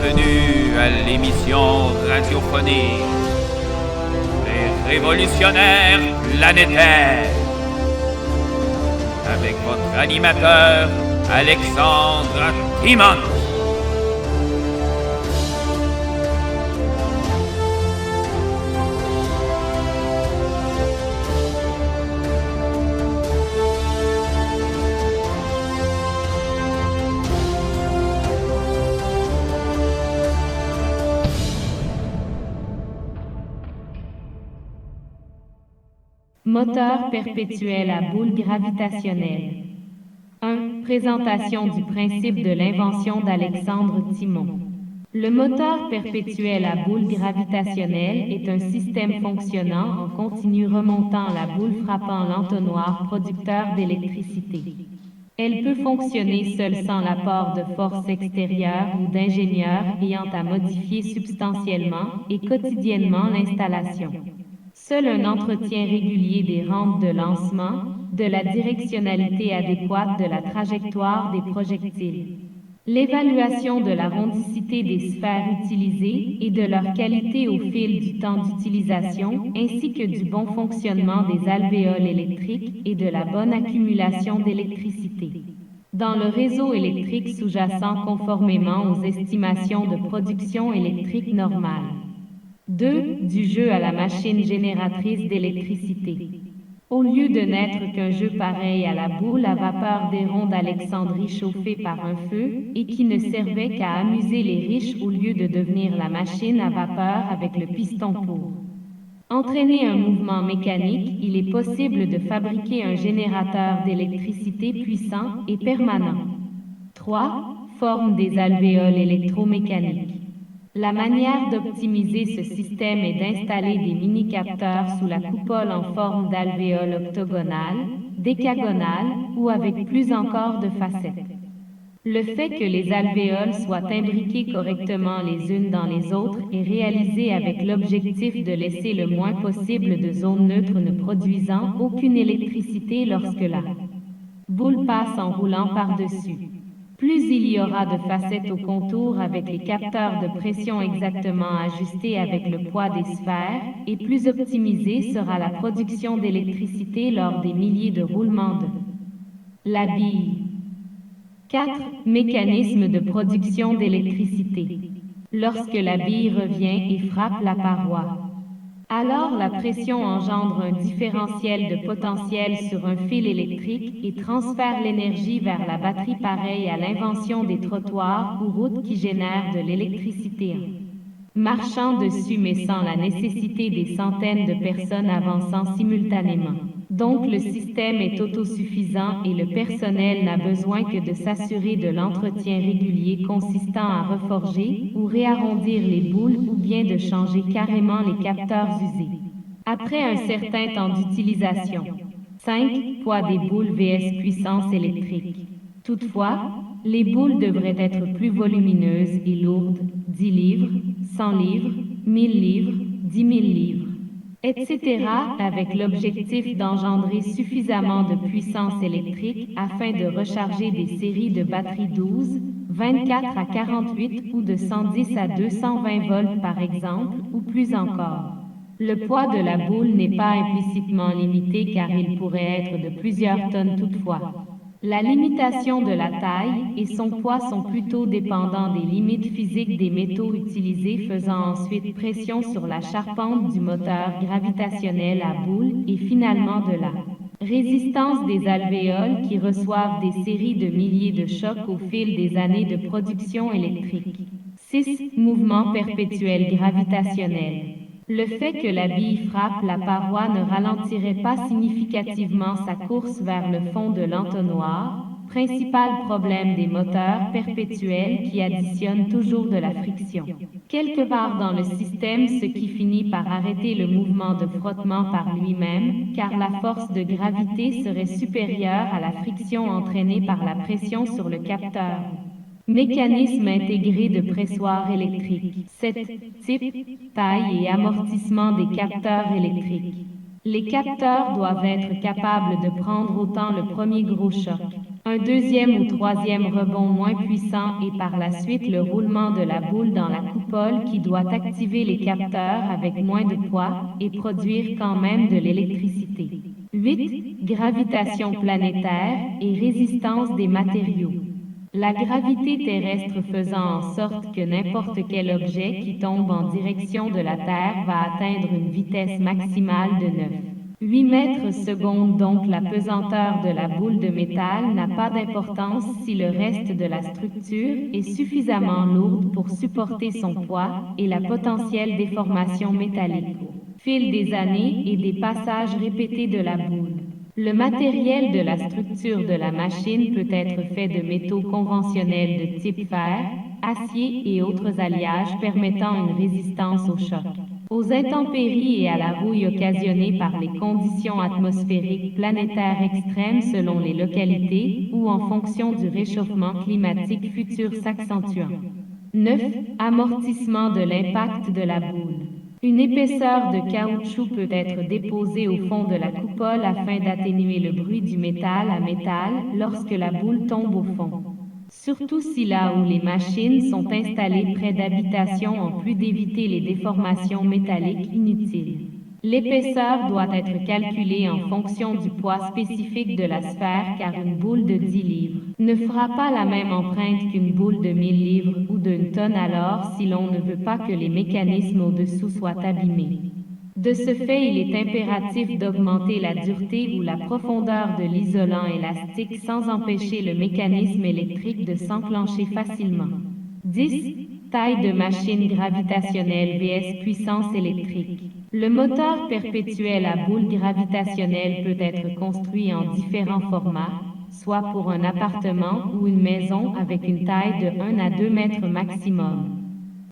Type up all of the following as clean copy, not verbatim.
Bienvenue à l'émission radiophonique Les Révolutionnaires Planétaires avec votre animateur Alexandre Timon. Moteur perpétuel à boule gravitationnelle. 1. Présentation du principe de l'invention d'Alexandre Timon. Le moteur perpétuel à boule gravitationnelle est un système fonctionnant en continu remontant la boule frappant l'entonnoir producteur d'électricité. Elle peut fonctionner seule sans l'apport de forces extérieures ou d'ingénieurs ayant à modifier substantiellement et quotidiennement l'installation. Seul un entretien régulier des rampes de lancement, de la directionnalité adéquate de la trajectoire des projectiles, l'évaluation de la rondicité des sphères utilisées et de leur qualité au fil du temps d'utilisation, ainsi que du bon fonctionnement des alvéoles électriques et de la bonne accumulation d'électricité dans le réseau électrique sous-jacent conformément aux estimations de production électrique normale. 2. Du jeu à la machine génératrice d'électricité. Au lieu de n'être qu'un jeu pareil à la boule à vapeur des ronds d'Alexandrie chauffée par un feu et qui ne servait qu'à amuser les riches au lieu de devenir la machine à vapeur avec le piston pour entraîner un mouvement mécanique, il est possible de fabriquer un générateur d'électricité puissant et permanent. 3. Forme des alvéoles électromécaniques. La manière d'optimiser ce système est d'installer des mini-capteurs sous la coupole en forme d'alvéole octogonale, décagonale ou avec plus encore de facettes. Le fait que les alvéoles soient imbriquées correctement les unes dans les autres est réalisé avec l'objectif de laisser le moins possible de zones neutres ne produisant aucune électricité lorsque la boule passe en roulant par-dessus. Plus il y aura de facettes au contour avec les capteurs de pression exactement ajustés avec le poids des sphères, et plus optimisée sera la production d'électricité lors des milliers de roulements de la bille. 4. Mécanisme de production d'électricité. Lorsque la bille revient et frappe la paroi, alors la pression engendre un différentiel de potentiel sur un fil électrique et transfère l'énergie vers la batterie pareille à l'invention des trottoirs ou routes qui génèrent de l'électricité marchant dessus mais sans la nécessité des centaines de personnes avançant simultanément. Donc le système est autosuffisant et le personnel n'a besoin que de s'assurer de l'entretien régulier consistant à reforger ou réarrondir les boules ou bien de changer carrément les capteurs usés. Après un certain temps d'utilisation. 5. Poids des boules vs puissance électrique. Toutefois, les boules devraient être plus volumineuses et lourdes, 10 livres, 100 livres, 1000 livres, 10 000 livres, etc. avec l'objectif d'engendrer suffisamment de puissance électrique afin de recharger des séries de batteries 12, 24 à 48 ou de 110 à 220 volts par exemple, ou plus encore. Le poids de la boule n'est pas implicitement limité car il pourrait être de plusieurs tonnes toutefois. La limitation de la taille et son poids sont plutôt dépendants des limites physiques des métaux utilisés faisant ensuite pression sur la charpente du moteur gravitationnel à boule et finalement de la résistance des alvéoles qui reçoivent des séries de milliers de chocs au fil des années de production électrique. 6. Mouvement perpétuel gravitationnel. Le fait que la bille frappe la paroi ne ralentirait pas significativement sa course vers le fond de l'entonnoir, principal problème des moteurs perpétuels qui additionnent toujours de la friction. Quelque part dans le système, ce qui finit par arrêter le mouvement de frottement par lui-même, car la force de gravité serait supérieure à la friction entraînée par la pression sur le capteur. Mécanisme intégré de pressoir électrique. 7. Type, taille et amortissement des capteurs électriques. Les capteurs doivent être capables de prendre autant le premier gros choc Un deuxième ou troisième rebond moins puissant et par la suite le roulement de la boule dans la coupole qui doit activer les capteurs avec moins de poids et produire quand même de l'électricité. 8. Gravitation planétaire et résistance des matériaux. La gravité terrestre faisant en sorte que n'importe quel objet qui tombe en direction de la Terre va atteindre une vitesse maximale de 8 mètres secondes, donc la pesanteur de la boule de métal n'a pas d'importance si le reste de la structure est suffisamment lourde pour supporter son poids et la potentielle déformation métallique. Fil des années et des passages répétés de la boule. Le matériel de la structure de la machine peut être fait de métaux conventionnels de type fer, acier et autres alliages permettant une résistance au choc, aux intempéries et à la rouille occasionnées par les conditions atmosphériques planétaires extrêmes selon les localités ou en fonction du réchauffement climatique futur s'accentuant. 9. Amortissement de l'impact de la boule. Une épaisseur de caoutchouc peut être déposée au fond de la coupole afin d'atténuer le bruit du métal à métal lorsque la boule tombe au fond. Surtout si là où les machines sont installées près d'habitations en plus d'éviter les déformations métalliques inutiles. L'épaisseur doit être calculée en fonction du poids spécifique de la sphère car une boule de 10 livres ne fera pas la même empreinte qu'une boule de 1000 livres ou d'une tonne alors si l'on ne veut pas que les mécanismes au-dessous soient abîmés. De ce fait, il est impératif d'augmenter la dureté ou la profondeur de l'isolant élastique sans empêcher le mécanisme électrique de s'enclencher facilement. 10. Taille de machine gravitationnelle vs puissance électrique. Le moteur perpétuel à boule gravitationnelle peut être construit en différents formats, soit pour un appartement ou une maison avec une taille de 1 à 2 mètres maximum,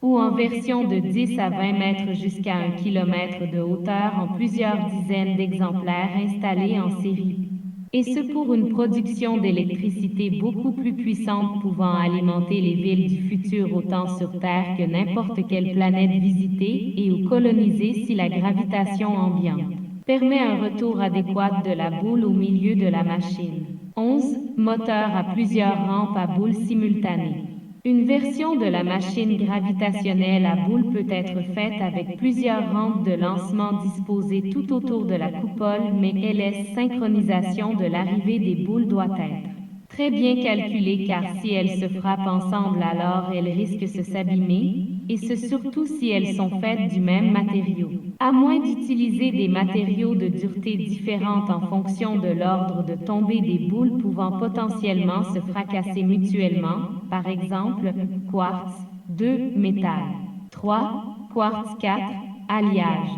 ou en version de 10 à 20 mètres jusqu'à 1 km de hauteur en plusieurs dizaines d'exemplaires installés en série. Et ce pour une production d'électricité beaucoup plus puissante pouvant alimenter les villes du futur autant sur Terre que n'importe quelle planète visitée et ou colonisée si la gravitation ambiante permet un retour adéquat de la boule au milieu de la machine. 11. Moteur à plusieurs rampes à boule simultanées. Une version de la machine gravitationnelle à boule peut être faite avec plusieurs rampes de lancement disposées tout autour de la coupole, mais LS synchronisation de l'arrivée des boules doit être très bien calculée car si elles se frappent ensemble alors elles risquent de s'abîmer, et ce surtout si elles sont faites du même matériau. À moins d'utiliser des matériaux de dureté différentes en fonction de l'ordre de tombée des boules pouvant potentiellement se fracasser mutuellement, par exemple, quartz, 2, métal, 3, quartz 4, alliage.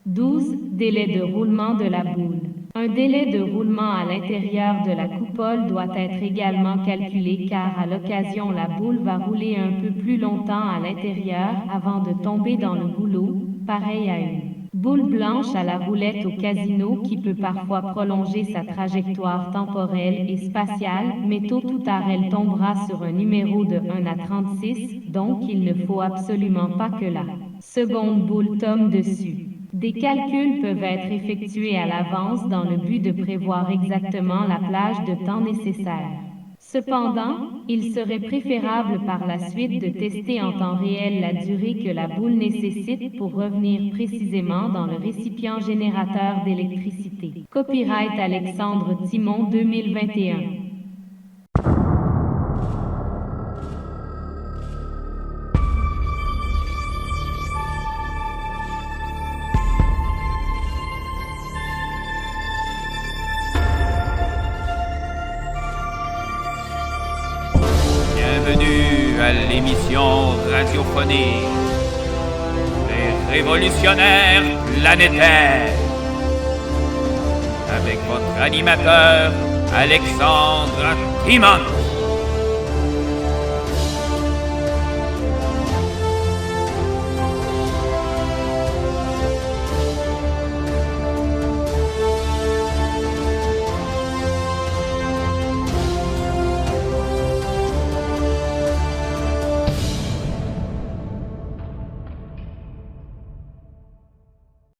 12. Délai de roulement de la boule. Un délai de roulement à l'intérieur de la coupole doit être également calculé car à l'occasion la boule va rouler un peu plus longtemps à l'intérieur avant de tomber dans le goulot, pareil à une boule blanche à la roulette au casino qui peut parfois prolonger sa trajectoire temporelle et spatiale, mais tôt ou tard elle tombera sur un numéro de 1 à 36, donc il ne faut absolument pas que la seconde boule tombe dessus. Des calculs peuvent être effectués à l'avance dans le but de prévoir exactement la plage de temps nécessaire. Cependant, il serait préférable par la suite de tester en temps réel la durée que la boule nécessite pour revenir précisément dans le récipient générateur d'électricité. Copyright Alexandre Timon 2021. Bienvenue à l'émission radiophonique Les Révolutionnaires Planétaires avec votre animateur Alexandre Timon.